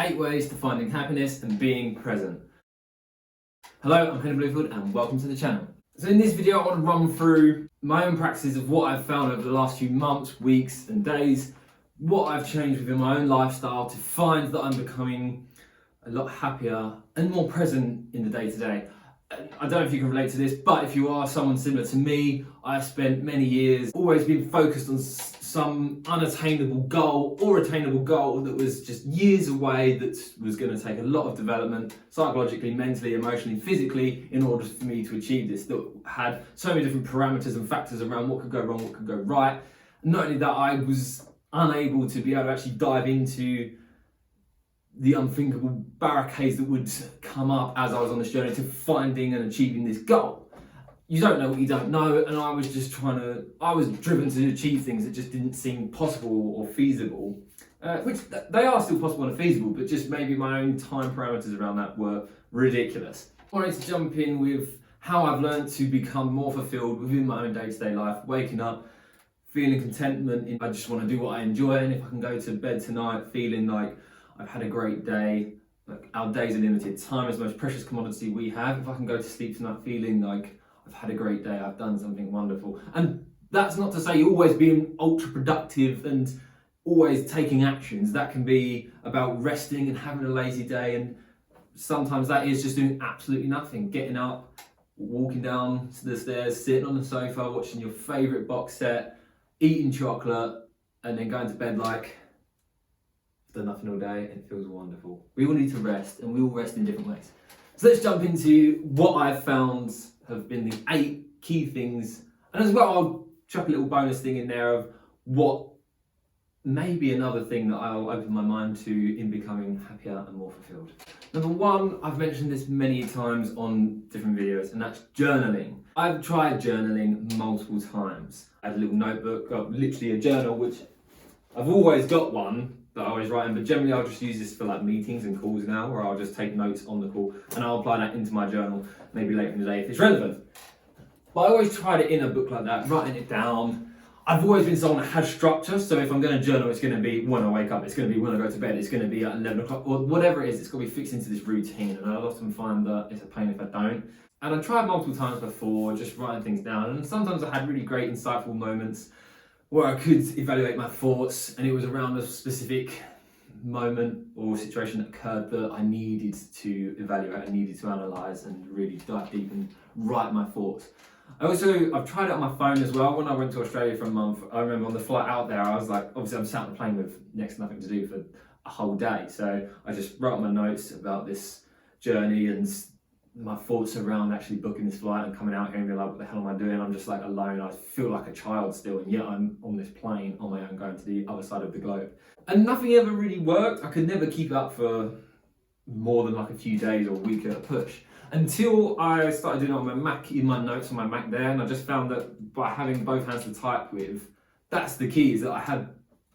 8 ways to finding happiness and being present. Hello, I'm Henry Bluefield and welcome to the channel. So in this video I want to run through my own practices of what I've found over the last few months, weeks and days, what I've changed within my own lifestyle to find that I'm becoming a lot happier and more present in the day-to-day. I don't know if you can relate to this, but if you are someone similar to me, I've spent many years always being focused on some unattainable goal or attainable goal that was just years away, that was going to take a lot of development psychologically, mentally, emotionally, physically in order for me to achieve this, that had so many different parameters and factors around what could go wrong, what could go right. And not only that, I was unable to be able to actually dive into the unthinkable barricades that would come up as I was on this journey to finding and achieving this goal. You don't know what you don't know, and I was driven to achieve things that just didn't seem possible or feasible, which they are still possible and feasible, but just maybe my own time parameters around that were ridiculous. I wanted to jump in with how I've learned to become more fulfilled within my own day-to-day life, waking up, feeling contentment in I just want to do what I enjoy, and if I can go to bed tonight feeling like I've had a great day. Like, our days are limited. Time is the most precious commodity we have. If I can go to sleep tonight feeling like I've had a great day, I've done something wonderful. And that's not to say you're always being ultra productive and always taking actions. That can be about resting and having a lazy day. And sometimes that is just doing absolutely nothing. Getting up, walking down the stairs, sitting on the sofa, watching your favourite box set, eating chocolate, and then going to bed like, done nothing all day, and it feels wonderful. We all need to rest, and we all rest in different ways. So let's jump into what I've found have been the 8 key things, and as well I'll chuck a little bonus thing in there of what may be another thing that I'll open my mind to in becoming happier and more fulfilled. Number 1, I've mentioned this many times on different videos, and that's journaling. I've tried journaling multiple times. I have a little notebook, literally a journal, which I've always got one that I always write in, but generally I'll just use this for like meetings and calls now, where I'll just take notes on the call and I'll apply that into my journal maybe later in the day if it's relevant. But I always tried it in a book like that, writing it down. I've always been someone that has structure, so if I'm going to journal, it's going to be when I wake up, it's going to be when I go to bed, it's going to be at 11 o'clock, or whatever it is, it's got to be fixed into this routine, and I'll often find that it's a pain if I don't. And I've tried multiple times before, just writing things down, and sometimes I had really great insightful moments where I could evaluate my thoughts, and it was around a specific moment or situation that occurred that I needed to evaluate, I needed to analyse and really dive deep and write my thoughts. I've tried it on my phone as well. When I went to Australia for a month, I remember on the flight out there, I was like, obviously I'm sat on the plane with next to nothing to do for a whole day, so I just wrote my notes about this journey and my thoughts around actually booking this flight and coming out here and being like, what the hell am I doing? I'm just like alone. I feel like a child still, and yet I'm on this plane on my own going to the other side of the globe. And nothing ever really worked. I could never keep it up for more than like a few days or a week at a push, until I started doing it on my Mac, in my notes on my Mac there, and I just found that by having both hands to type with, that's the key, is that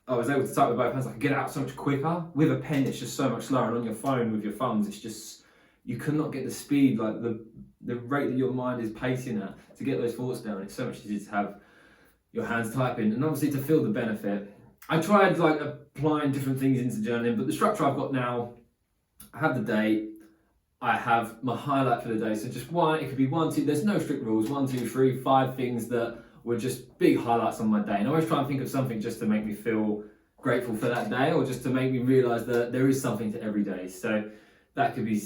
I was able to type with both hands. I could get it out so much quicker. With a pen, it's just so much slower, and on your phone with your thumbs, it's just, you cannot get the speed, like the rate that your mind is pacing at to get those thoughts down. It's so much easier to have your hands typing, and obviously to feel the benefit. I tried like applying different things into journaling, but the structure I've got now, I have the date, I have my highlight for the day. So just one, it could be 1, 2, there's no strict rules, 1, 2, 3, 5 things that were just big highlights on my day. And I always try and think of something just to make me feel grateful for that day, or just to make me realise that there is something to every day. So that could be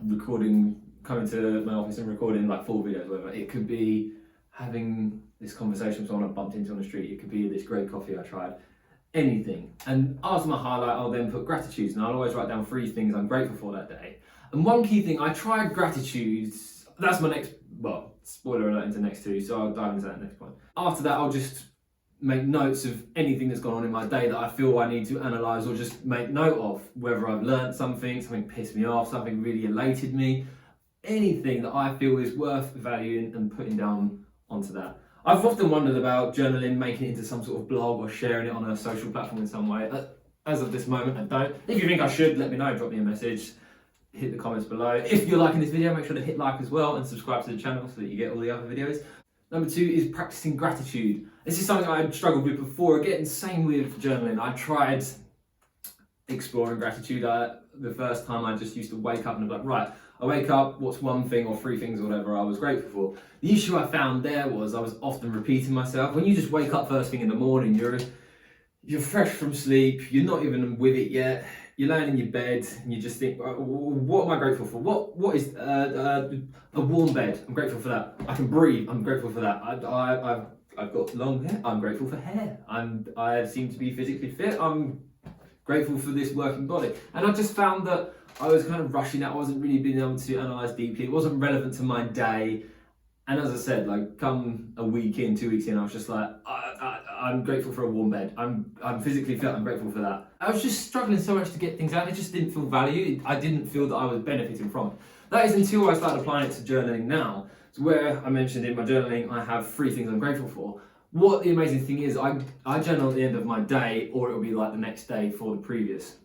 recording, coming to my office and recording like 4 videos, whatever. It could be having this conversation with someone I bumped into on the street. It could be this great coffee I tried. Anything. And after my highlight, I'll then put gratitudes, and I'll always write down 3 things I'm grateful for that day. And one key thing, I tried gratitudes. That's my next, well, spoiler alert into next 2, so I'll dive into that next one. After that, I'll just make notes of anything that's gone on in my day that I feel I need to analyse, or just make note of, whether I've learnt something pissed me off, something really elated me, anything that I feel is worth valuing and putting down onto that. I've often wondered about journaling, making it into some sort of blog or sharing it on a social platform in some way. As of this moment, I don't. If you think I should, let me know, drop me a message, hit the comments below. If you're liking this video, make sure to hit like as well and subscribe to the channel so that you get all the other videos. Number 2 is practicing gratitude. This is something I had struggled with before. Again, same with journaling. I tried exploring gratitude. The first time I just used to wake up and be like, right, I wake up, what's one thing or three things or whatever I was grateful for. The issue I found there was I was often repeating myself. When you just wake up first thing in the morning, you're fresh from sleep, you're not even with it yet, you're laying in your bed and you just think, what am I grateful for? What is a warm bed? I'm grateful for that. I can breathe, I'm grateful for that. I've got long hair, I'm grateful for hair. I seem to be physically fit, I'm grateful for this working body. And I just found that I was kind of rushing that. I wasn't really being able to analyse deeply. It wasn't relevant to my day. And as I said, like come a week in, 2 weeks in, I was just like, I'm grateful for a warm bed. I'm physically fit, I'm grateful for that. I was just struggling so much to get things out. It just didn't feel valued. I didn't feel that I was benefiting from it. That is until I started applying it to journaling now. So where I mentioned in my journaling, I have 3 things I'm grateful for. What the amazing thing is, I journal at the end of my day, or it'll be like the next day for the previous.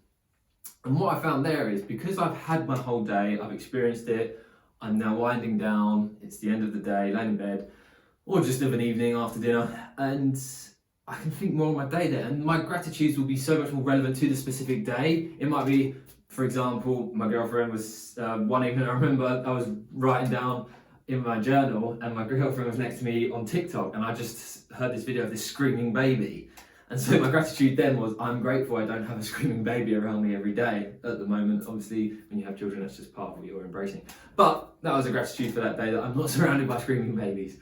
And what I found there is, because I've had my whole day, I've experienced it, I'm now winding down, it's the end of the day, laying in bed, or just of an evening after dinner, and I can think more on my day there, and my gratitudes will be so much more relevant to the specific day. It might be, for example, my girlfriend was, one evening I remember I was writing down in my journal, and my girlfriend was next to me on TikTok, and I just heard this video of this screaming baby. And so my gratitude then was, I'm grateful I don't have a screaming baby around me every day at the moment. Obviously, when you have children, that's just part of what you're embracing. But that was a gratitude for that day, that I'm not surrounded by screaming babies.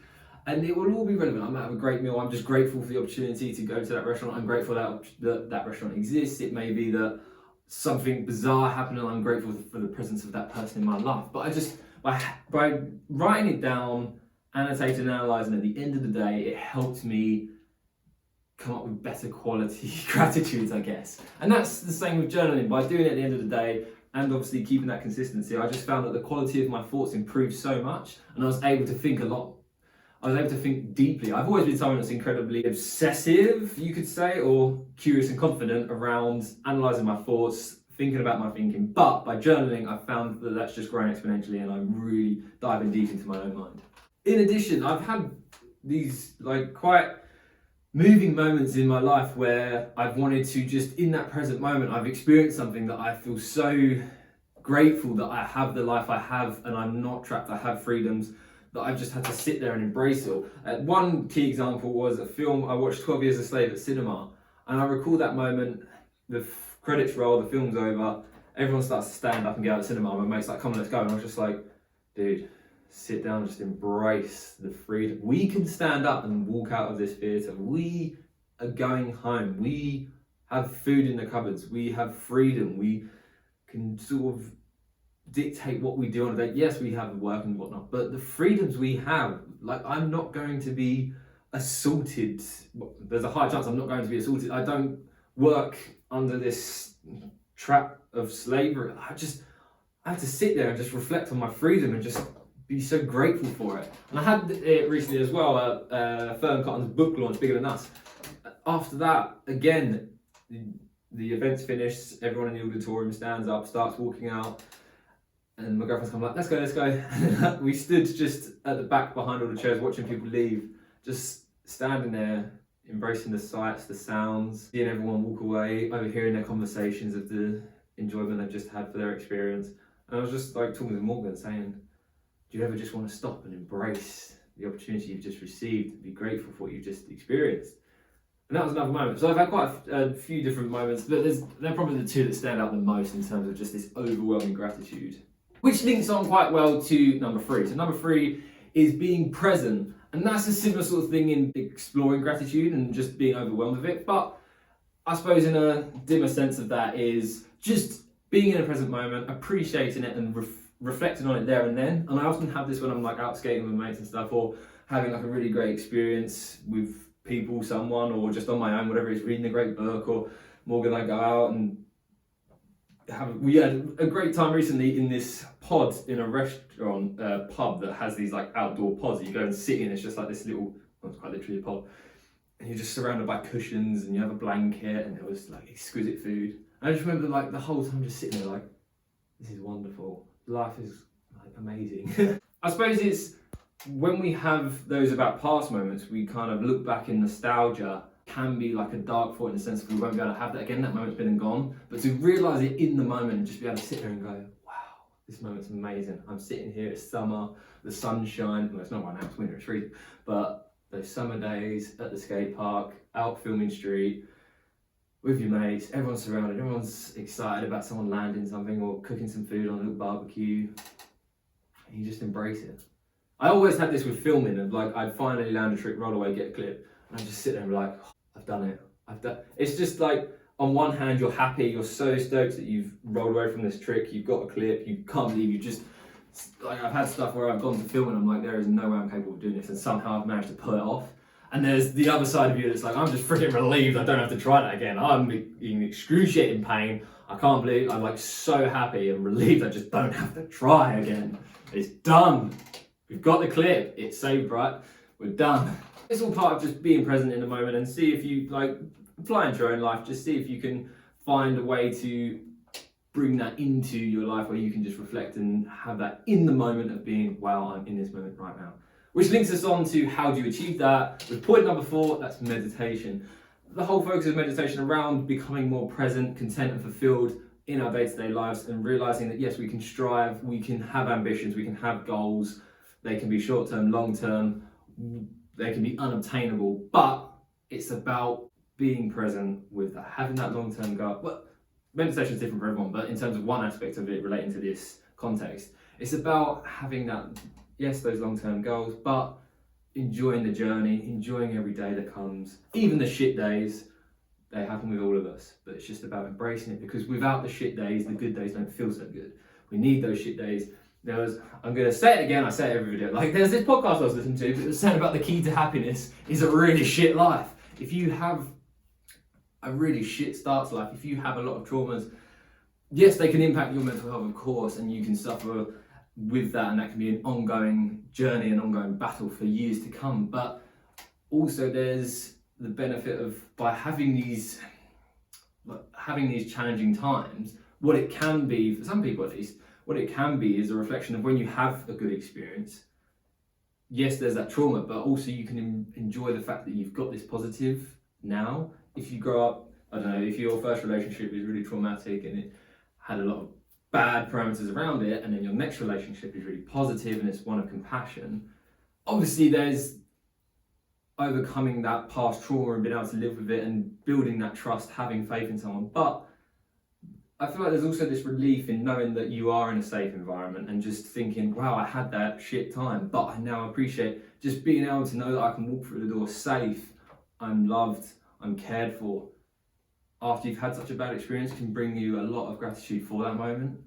And it will all be relevant. I might have a great meal. I'm just grateful for the opportunity to go to that restaurant. I'm grateful that restaurant exists. It may be that something bizarre happened and I'm grateful for the presence of that person in my life. But I just, by writing it down, annotating and analysing, at the end of the day, it helped me come up with better quality gratitudes, I guess. And that's the same with journaling. By doing it at the end of the day, and obviously keeping that consistency, I just found that the quality of my thoughts improved so much, and I was able to think a lot. I was able to think deeply. I've always been someone that's incredibly obsessive, you could say, or curious and confident around analysing my thoughts, thinking about my thinking. But by journaling, I found that that's just grown exponentially, and I'm really diving deep into my own mind. In addition, I've had these quite moving moments in my life where I've wanted to just, in that present moment, I've experienced something that I feel so grateful that I have the life I have and I'm not trapped, I have freedoms, that I've just had to sit there and embrace it. One key example was a film I watched, 12 Years a Slave at cinema, and I recall that moment, the credits roll, the film's over, everyone starts to stand up and get out of the cinema, my mate's like, come on, let's go, and I was just like, dude, sit down and just embrace the freedom. We can stand up and walk out of this theatre. We are going home. We have food in the cupboards. We have freedom. We can sort of dictate what we do on a day. Yes, we have work and whatnot, but the freedoms we have, I'm not going to be assaulted. There's a high chance I'm not going to be assaulted. I don't work under this trap of slavery. I have to sit there and just reflect on my freedom and just be so grateful for it. And I had it recently as well, Fern Cotton's book launch, Bigger Than Us. After that, again, the event's finished, everyone in the auditorium stands up, starts walking out, and my girlfriend's come like, let's go. We stood just at the back behind all the chairs watching people leave, just standing there, embracing the sights, the sounds, seeing everyone walk away, overhearing their conversations of the enjoyment they've just had for their experience. And I was just talking to Morgan saying, do you ever just want to stop and embrace the opportunity you've just received, be grateful for what you've just experienced? And that was another moment. So I've had quite a few different moments, but they're probably the 2 that stand out the most in terms of just this overwhelming gratitude. Which links on quite well to number 3. So number 3 is being present. And that's a similar sort of thing in exploring gratitude and just being overwhelmed with it. But I suppose in a dimmer sense of that is just being in a present moment, appreciating it and reflecting on it there and then. And I often have this when I'm out skating with mates and stuff, or having a really great experience with people, someone, or just on my own, whatever it is, reading a great book, or Morgan and I go out and we had a great time recently in this pod in a restaurant, pub that has these outdoor pods that you go and sit in. It's just this little, well, it's quite literally a pod, and you're just surrounded by cushions and you have a blanket, and there was exquisite food. And I just remember the whole time just sitting there this is wonderful. Life is amazing. I suppose it's when we have those about past moments, we kind of look back in nostalgia can be like a dark thought in the sense that we won't be able to have that again. That moment's been and gone. But to realise it in the moment and just be able to sit there and go, wow, this moment's amazing. I'm sitting here, it's summer, the sunshine. Well, it's not right now, it's winter, it's freezing. But those summer days at the skate park, out filming street, with your mates, everyone's surrounded, everyone's excited about someone landing something or cooking some food on a little barbecue. And you just embrace it. I always had this with filming of like, I'd finally land a trick, roll away, get a clip, and I'd just sit there and be like, oh, I've done it. It's just like, on one hand, you're happy, you're so stoked that you've rolled away from this trick, you've got a clip, you can't believe you just, like I've had stuff where I've gone to film and I'm like, there is no way I'm capable of doing this, and somehow I've managed to pull it off. And there's the other side of you that's like, I'm just freaking relieved I don't have to try that again. I'm in excruciating pain. I can't believe, I'm like so happy and relieved I just don't have to try again. It's done. We've got the clip. It's saved, right? We're done. It's all part of just being present in the moment and see if you like apply into your own life. Just see if you can find a way to bring that into your life where you can just reflect and have that in the moment of being, wow, I'm in this moment right now. Which links us on to how do you achieve that? With point number 4, that's meditation. The whole focus of meditation around becoming more present, content and fulfilled in our day-to-day lives, and realizing that yes, we can strive, we can have ambitions, we can have goals. They can be short-term, long-term, they can be unobtainable, but it's about being present with that, having that long-term goal. Well, meditation is different for everyone, but in terms of one aspect of it relating to this context, it's about having that, yes, those long-term goals, but enjoying the journey, enjoying every day that comes. Even the shit days, they happen with all of us, but it's just about embracing it, because without the shit days, the good days don't feel so good. We need those shit days. I'm going to say it again, I say it every video, like there's this podcast I was listening to that was saying about the key to happiness is a really shit life. If you have a really shit start to life, if you have a lot of traumas, yes, they can impact your mental health, of course, and you can suffer with that, and that can be an ongoing journey, an ongoing battle for years to come. But also there's the benefit of, by having these challenging times, what it can be, for some people at least, what it can be is a reflection of when you have a good experience. Yes, there's that trauma, but also you can enjoy the fact that you've got this positive now. If you grow up, I don't know, if your first relationship is really traumatic and it had a lot of bad parameters around it, and then your next relationship is really positive and it's one of compassion, obviously there's overcoming that past trauma and being able to live with it and building that trust, having faith in someone. But I feel like there's also this relief in knowing that you are in a safe environment and just thinking, wow, I had that shit time, but I now appreciate just being able to know that I can walk through the door safe, I'm loved, I'm cared for. After you've had such a bad experience, can bring you a lot of gratitude for that moment.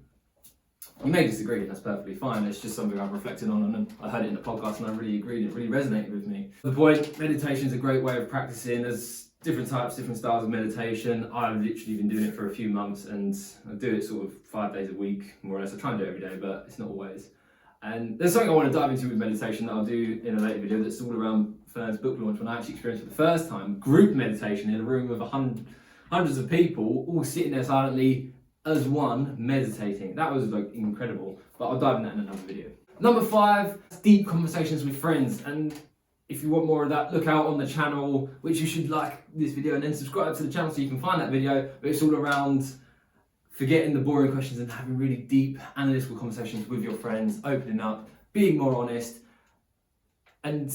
You may disagree, that's perfectly fine. It's just something I've reflected on, and I heard it in the podcast and I really agreed, it really resonated with me. The point, meditation is a great way of practicing. There's different types, different styles of meditation. I've literally been doing it for a few months, and I do it sort of 5 days a week, more or less. I try and do it every day, but it's not always. And there's something I want to dive into with meditation that I'll do in a later video that's all around Fern's book launch, when I actually experienced for the first time group meditation in a room of hundreds of people, all sitting there silently as one, meditating. That was like incredible, but I'll dive into that in another video. Number 5, deep conversations with friends. And if you want more of that, look out on the channel, which you should like this video and then subscribe to the channel so you can find that video. But it's all around forgetting the boring questions and having really deep analytical conversations with your friends, opening up, being more honest, and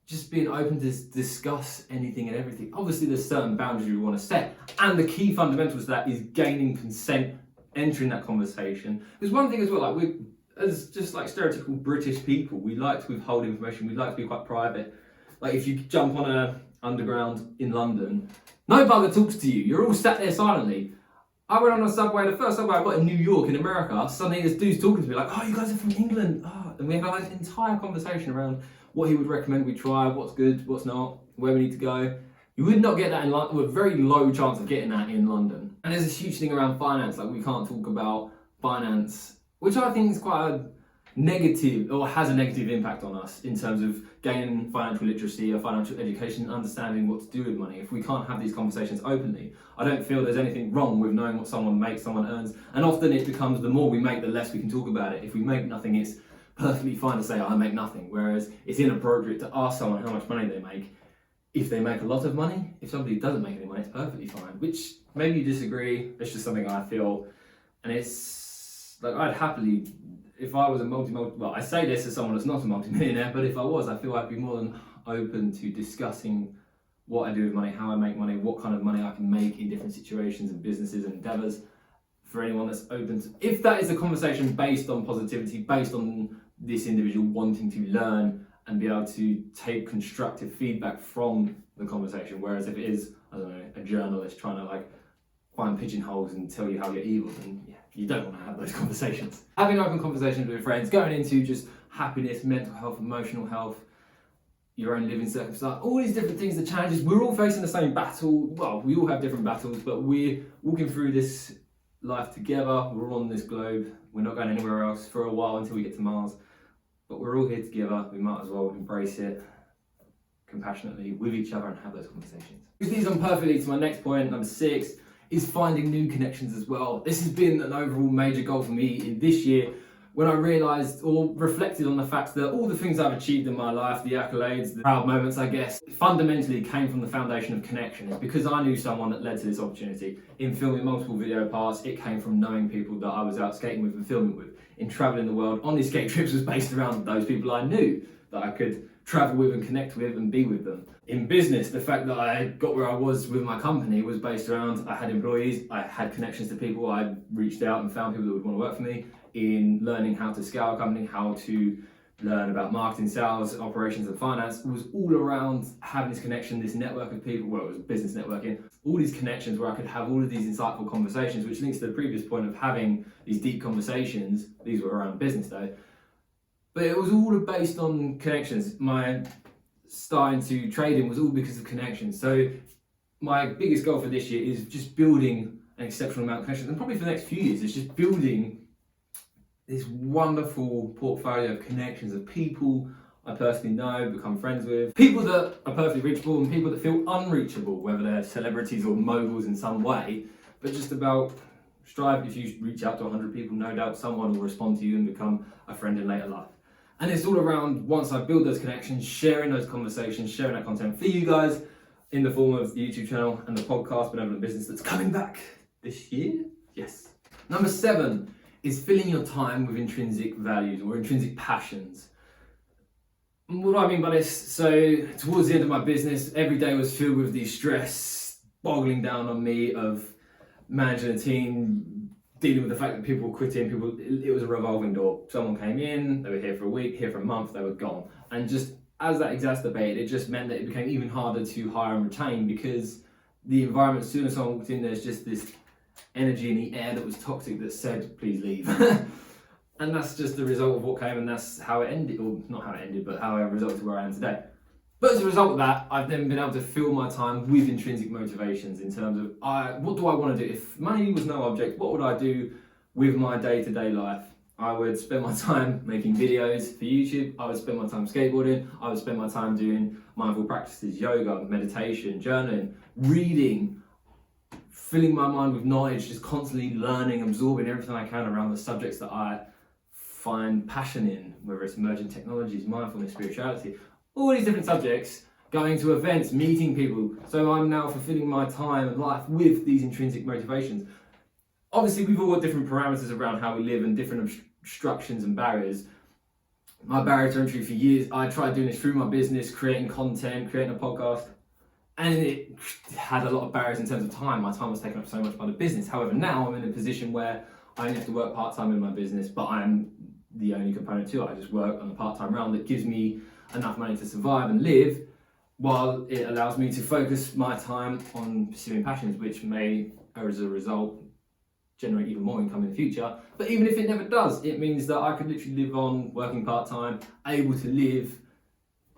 just being open to discuss anything and everything. Obviously there's certain boundaries you want to set, and the key fundamentals to that is gaining consent, entering that conversation. There's one thing as well, like as just like stereotypical British people, we like to withhold information, we like to be quite private. Like if you jump on a underground in London, no bugger talks to you, you're all sat there silently. I went on a subway, the first subway I got in New York in America, suddenly this dude's talking to me like, oh, you guys are from England. Oh. And we had like an entire conversation around what he would recommend we try, what's good, what's not, where we need to go. You would not get that in London, with a very low chance of getting that in London. And there's this huge thing around finance, like we can't talk about finance, which I think is quite a negative, or has a negative impact on us in terms of gaining financial literacy or financial education and understanding what to do with money. If we can't have these conversations openly, I don't feel there's anything wrong with knowing what someone makes, someone earns. And often it becomes the more we make, the less we can talk about it. If we make nothing, it's perfectly fine to say, I make nothing. Whereas it's inappropriate to ask someone how much money they make if they make a lot of money. If somebody doesn't make any money, it's perfectly fine, which maybe you disagree. It's just something I feel. And it's like, I'd happily, if I was a well, I say this as someone that's not a multi-millionaire, but if I was, I feel I'd be more than open to discussing what I do with money, how I make money, what kind of money I can make in different situations and businesses and endeavors, for anyone that's open to, if that is a conversation based on positivity, based on this individual wanting to learn and be able to take constructive feedback from the conversation. Whereas if it is, I don't know, a journalist trying to like find pigeonholes and tell you how you're evil, then yeah, you don't want to have those conversations. Having open conversations with friends, going into just happiness, mental health, emotional health, your own living circumstance, all these different things, the challenges, we're all facing the same battle. Well, we all have different battles, but we're walking through this life together. We're all on this globe. We're not going anywhere else for a while until we get to Mars. But we're all here together. We might as well embrace it compassionately with each other and have those conversations. Which leads on perfectly to my next point, number 6, is finding new connections as well. This has been an overall major goal for me in this year, when I realised or reflected on the fact that all the things I've achieved in my life, the accolades, the proud moments, I guess, fundamentally came from the foundation of connection. It's because I knew someone that led to this opportunity. In filming multiple video parts, it came from knowing people that I was out skating with and filming with. In travelling the world, on these skate trips was based around those people I knew that I could travel with and connect with and be with them. In business, the fact that I got where I was with my company was based around, I had employees, I had connections to people, I reached out and found people that would want to work for me. In learning how to scale a company, how to learn about marketing, sales, operations and finance, it was all around having this connection, this network of people. Well, it was business networking, all these connections where I could have all of these insightful conversations, which links to the previous point of having these deep conversations. These were around business though, but it was all based on connections. My starting to trading was all because of connections. So my biggest goal for this year is just building an exceptional amount of connections, and probably for the next few years, it's just building this wonderful portfolio of connections of people I personally know, become friends with, people that are perfectly reachable and people that feel unreachable, whether they're celebrities or moguls in some way, but just about strive. If you reach out to 100 people, no doubt someone will respond to you and become a friend in later life. And it's all around, once I build those connections, sharing those conversations, sharing that content for you guys in the form of the YouTube channel and the podcast, Benevolent Business, that's coming back this year. Yes. Number 7 is filling your time with intrinsic values or intrinsic passions. What do I mean by this? So towards the end of my business, every day was filled with the stress boggling down on me of managing a team, dealing with the fact that people were quitting, it was a revolving door. Someone came in, they were here for a week, here for a month, they were gone. And just as that exacerbated, it just meant that it became even harder to hire and retain, because the environment, as soon as someone walked in, there's just this energy in the air that was toxic that said, please leave. And that's just the result of what came, and that's how it ended, or not how it ended, but how it resulted to where I am today. But as a result of that, I've then been able to fill my time with intrinsic motivations in terms of, what do I want to do? If money was no object, what would I do with my day-to-day life? I would spend my time making videos for YouTube, I would spend my time skateboarding, I would spend my time doing mindful practices, yoga, meditation, journaling, reading, filling my mind with knowledge, just constantly learning, absorbing everything I can around the subjects that I find passion in, whether it's emerging technologies, mindfulness, spirituality, all these different subjects, going to events, meeting people. So I'm now fulfilling my time and life with these intrinsic motivations. Obviously, we've all got different parameters around how we live and different obstructions and barriers. My barrier to entry for years, I tried doing this through my business, creating content, creating a podcast, and it had a lot of barriers in terms of time. My time was taken up so much by the business. However, now I'm in a position where I only have to work part-time in my business, but I'm the only component to it. I just work on a part-time round that gives me enough money to survive and live, while it allows me to focus my time on pursuing passions, which may, as a result, generate even more income in the future. But even if it never does, it means that I could literally live on working part-time, able to live,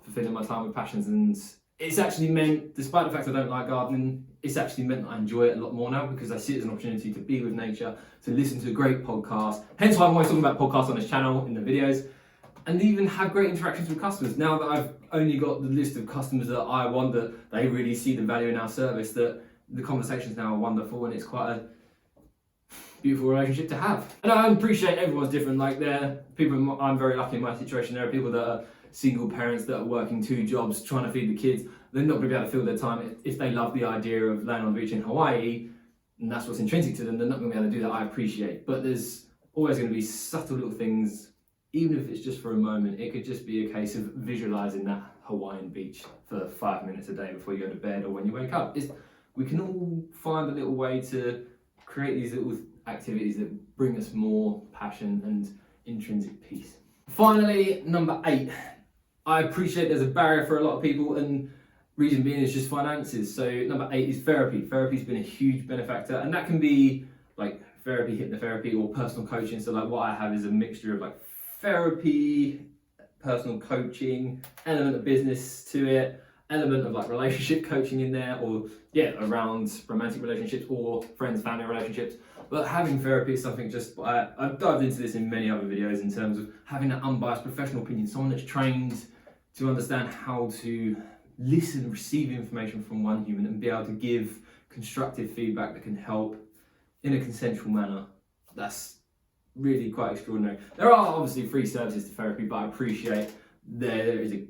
fulfilling my time with passions. And it's actually meant, despite the fact I don't like gardening, it's actually meant that I enjoy it a lot more now, because I see it as an opportunity to be with nature, to listen to a great podcast. Hence why I'm always talking about podcasts on this channel in the videos, and even have great interactions with customers. Now that I've only got the list of customers that I want, that they really see the value in our service, that the conversations now are wonderful, and it's quite a beautiful relationship to have. And I appreciate everyone's different. Like, there people, I'm very lucky in my situation. There are people that are single parents that are working 2 jobs, trying to feed the kids. they're not going to be able to fill their time. If they love the idea of laying on the beach in Hawaii, and that's what's intrinsic to them, they're not going to be able to do that. I appreciate. But there's always going to be subtle little things, even if it's just for a moment. It could just be a case of visualizing that Hawaiian beach for 5 minutes a day before you go to bed or when you wake up. We can all find a little way to create these little activities that bring us more passion and intrinsic peace. Finally, number 8. I appreciate there's a barrier for a lot of people, and reason being is just finances. So number 8 is therapy. Therapy's been a huge benefactor, and that can be like therapy, hypnotherapy, or personal coaching. So like what I have is a mixture of like therapy, personal coaching, element of business to it, element of like relationship coaching in there, or around romantic relationships or friends, family relationships. But having therapy is something I've dived into this in many other videos in terms of having an unbiased professional opinion, someone that's trained to understand how to listen, receive information from one human and be able to give constructive feedback that can help in a consensual manner. That's really quite extraordinary. There are obviously free services to therapy, but I appreciate there is a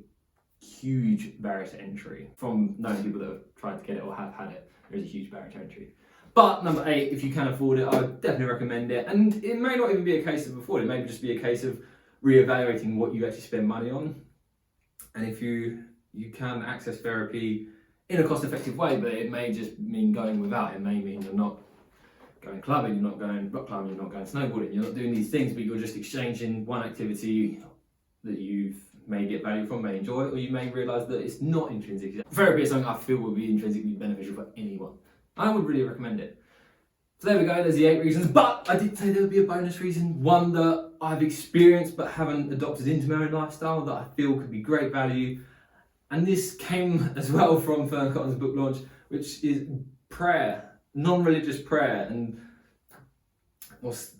huge barrier to entry. From knowing people that have tried to get it or have had it, there is a huge barrier to entry. But number 8, if you can afford it, I would definitely recommend it. And it may not even be a case of afford it, may just be a case of reevaluating what you actually spend money on. And if you can access therapy in a cost-effective way, but it may just mean going without. It may mean you're not going clubbing, you're not going rock climbing, you're not going snowboarding, you're not doing these things, but you're just exchanging one activity that you may get value from, may enjoy, or you may realise that it's not intrinsic. Therapy is something I feel would be intrinsically beneficial for anyone. I would really recommend it. So there we go, there's the 8 reasons, but I did say there would be a bonus reason, one that I've experienced but haven't adopted into my own lifestyle that I feel could be great value. And this came as well from Fern Cotton's book launch, which is prayer, non-religious prayer. And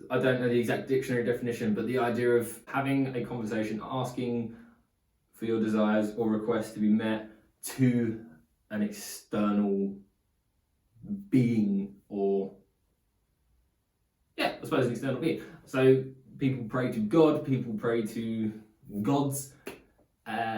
I don't know the exact dictionary definition, but the idea of having a conversation, asking for your desires or requests to be met to an external being, or I suppose an external being. So people pray to God, people pray to gods,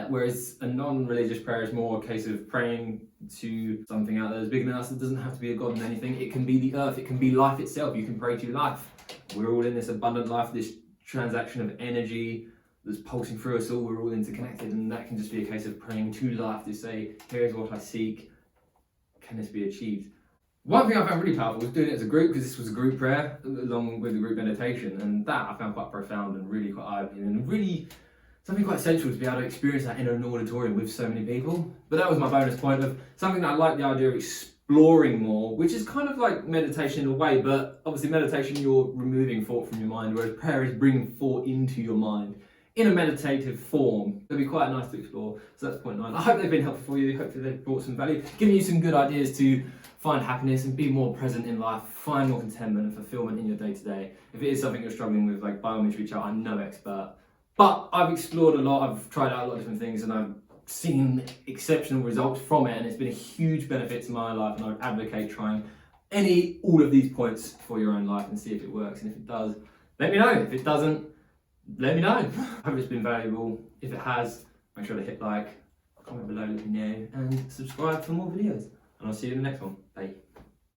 whereas a non-religious prayer is more a case of praying to something out there that's bigger than us. It doesn't have to be a god in anything. It can be the earth, it can be life itself. You can pray to life. We're all in this abundant life, this transaction of energy that's pulsing through us all. We're all interconnected, and that can just be a case of praying to life to say, here's what I seek, can this be achieved? One thing I found really powerful was doing it as a group, because this was a group prayer along with the group meditation, and that I found quite profound and really quite eye-opening, and really something quite essential to be able to experience that in an auditorium with so many people. But that was my bonus point of something that I like the idea of exploring more, which is kind of like meditation in a way, but obviously meditation you're removing thought from your mind, whereas prayer is bringing thought into your mind in a meditative form. It'll be quite nice to explore. So that's point 9. I hope they've been helpful for you. Hopefully they've brought some value, giving you some good ideas to find happiness and be more present in life, find more contentment and fulfillment in your day-to-day. If it is something you're struggling with, like by all means reach out. I'm no expert, but I've explored a lot. I've tried out a lot of different things, and I've seen exceptional results from it, and it's been a huge benefit to my life, and I would advocate trying all of these points for your own life and see if it works. And if it does, let me know. If it doesn't, let me know. I hope it's been valuable. If it has, make sure to hit like, comment below, let me know, and subscribe for more videos. And I'll see you in the next one. Bye.